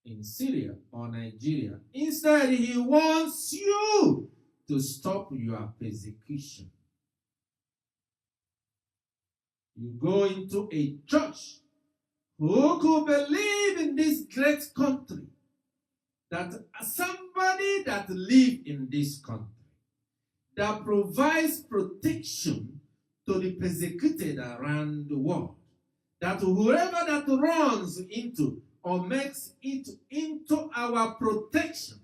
in Syria or Nigeria. Instead, he wants you to stop your persecution. You go into a church who could believe in this great country, that somebody that lives in this country, that provides protection to the persecuted around the world, that whoever that runs into or makes it into our protection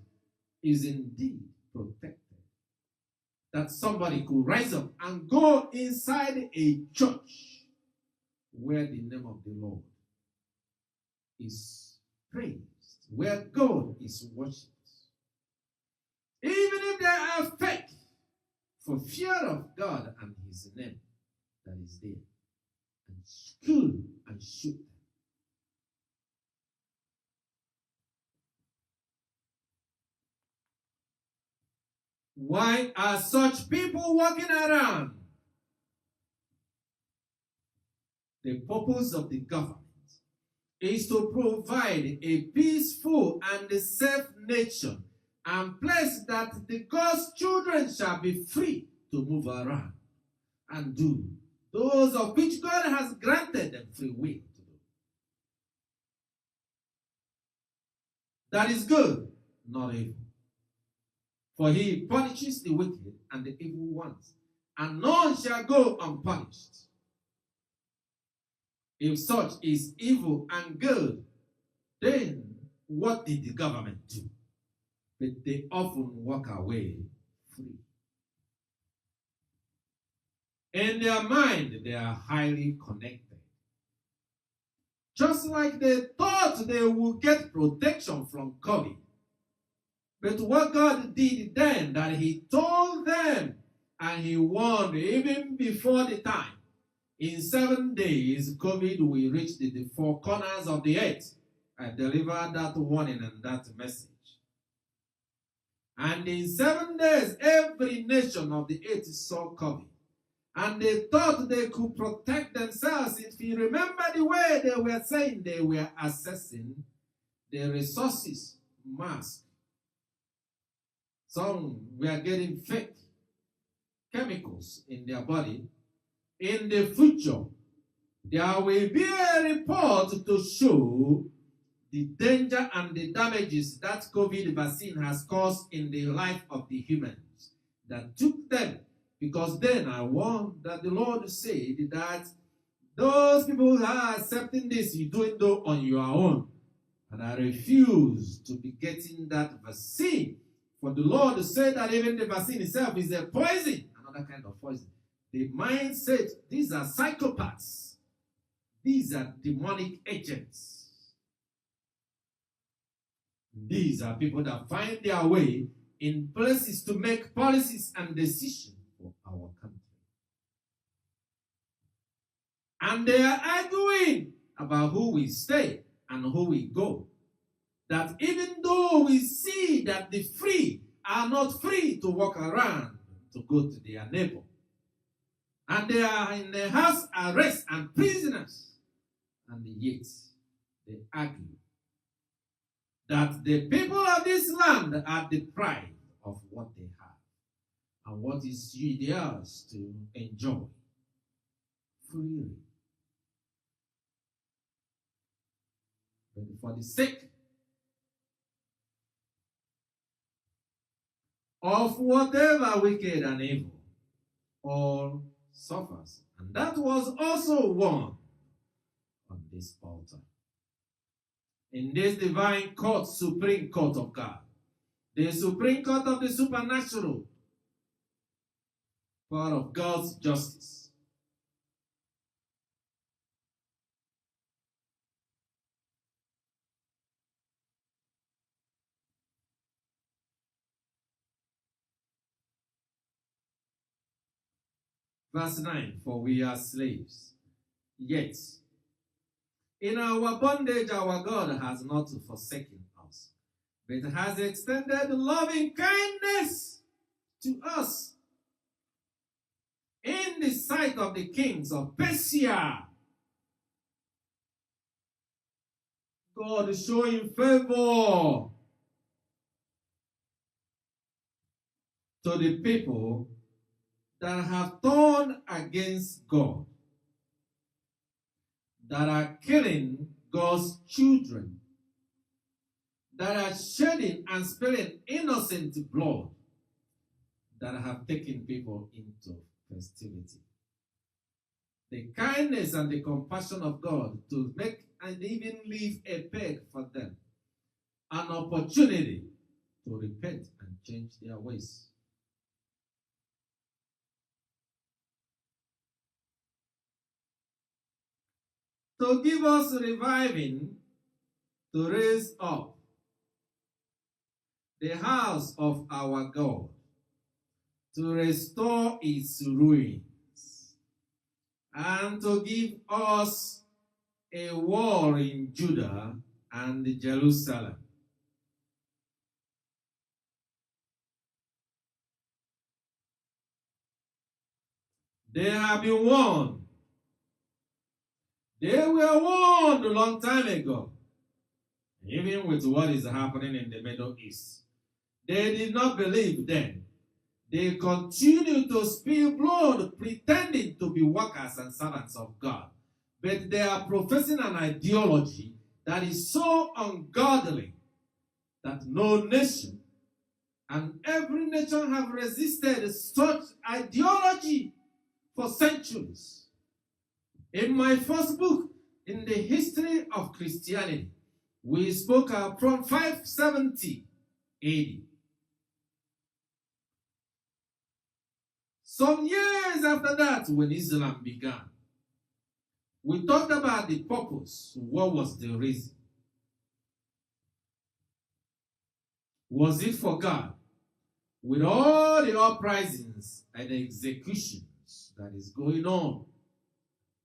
is indeed protected. That somebody could rise up and go inside a church where the name of the Lord is praised, where God is worshipped. Even if they are fake, for fear of God and his name that is there, and kill and shoot them. Why are such people walking around? The purpose of the government is to provide a peaceful and a safe nation and place that the God's children shall be free to move around and do those of which God has granted them free will to do. That is good, not evil. For he punishes the wicked and the evil ones, and none shall go unpunished. If such is evil and good, then what did the government do? But they often walk away free. In their mind, they are highly connected. Just like they thought they would get protection from COVID. But what God did then, that he told them, and he warned even before the time, in 7 days, COVID will reach the four corners of the earth. I delivered that warning and that message. And in 7 days, every nation of the earth saw COVID. And they thought they could protect themselves. If you remember the way they were saying, they were assessing the resources, masks. Some were getting fake chemicals in their body. In the future, there will be a report to show the danger and the damages that COVID vaccine has caused in the life of the humans that took them. Because then I want that the Lord said that those people who are accepting this, you do it on your own. And I refuse to be getting that vaccine. For the Lord said that even the vaccine itself is a poison, another kind of poison. The mindset, these are psychopaths. These are demonic agents. These are people that find their way in places to make policies and decisions for our country. And they are arguing about who will stay and who will go. That even though we see that the free are not free to walk around to go to their neighbor, and they are in the house arrest and prisoners, and yet they argue that the people of this land are deprived of what they have and what is theirs to enjoy freely. But for the sake of whatever wicked and evil, all suffers. And that was also one on this altar. In this divine court, supreme court of God, the supreme court of the supernatural, part of God's justice. Verse 9, for we are slaves. Yet, in our bondage, our God has not forsaken us, but has extended loving kindness to us. In the sight of the kings of Persia, God showing favor to the people that have turned against God, that are killing God's children, that are shedding and spilling innocent blood, that have taken people into festivity. The kindness and the compassion of God to make and even leave a peg for them, an opportunity to repent and change their ways. To give us reviving, to raise up the house of our God, to restore its ruins, and to give us a wall in Judah and Jerusalem. They have been warned. They were warned a long time ago, even with what is happening in the Middle East. They did not believe then. They continue to spill blood, pretending to be workers and servants of God. But they are professing an ideology that is so ungodly that no nation and every nation have resisted such ideology for centuries. In my first book, In the History of Christianity, we spoke from 570 AD. Some years after that, when Islam began, we talked about the purpose. What was the reason? Was it for God? With all the uprisings and the executions that is going on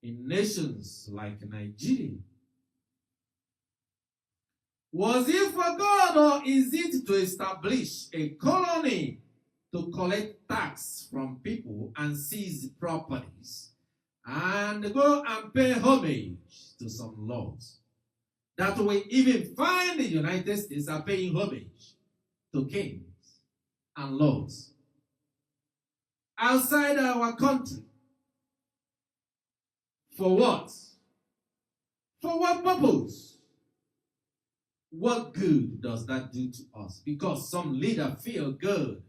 in nations like Nigeria, was it for God, or is it to establish a colony to collect tax from people and seize properties and go and pay homage to some laws that we even find the United States are paying homage to kings and lords outside our country? For what? For what purpose? What good does that do to us? Because some leader feel good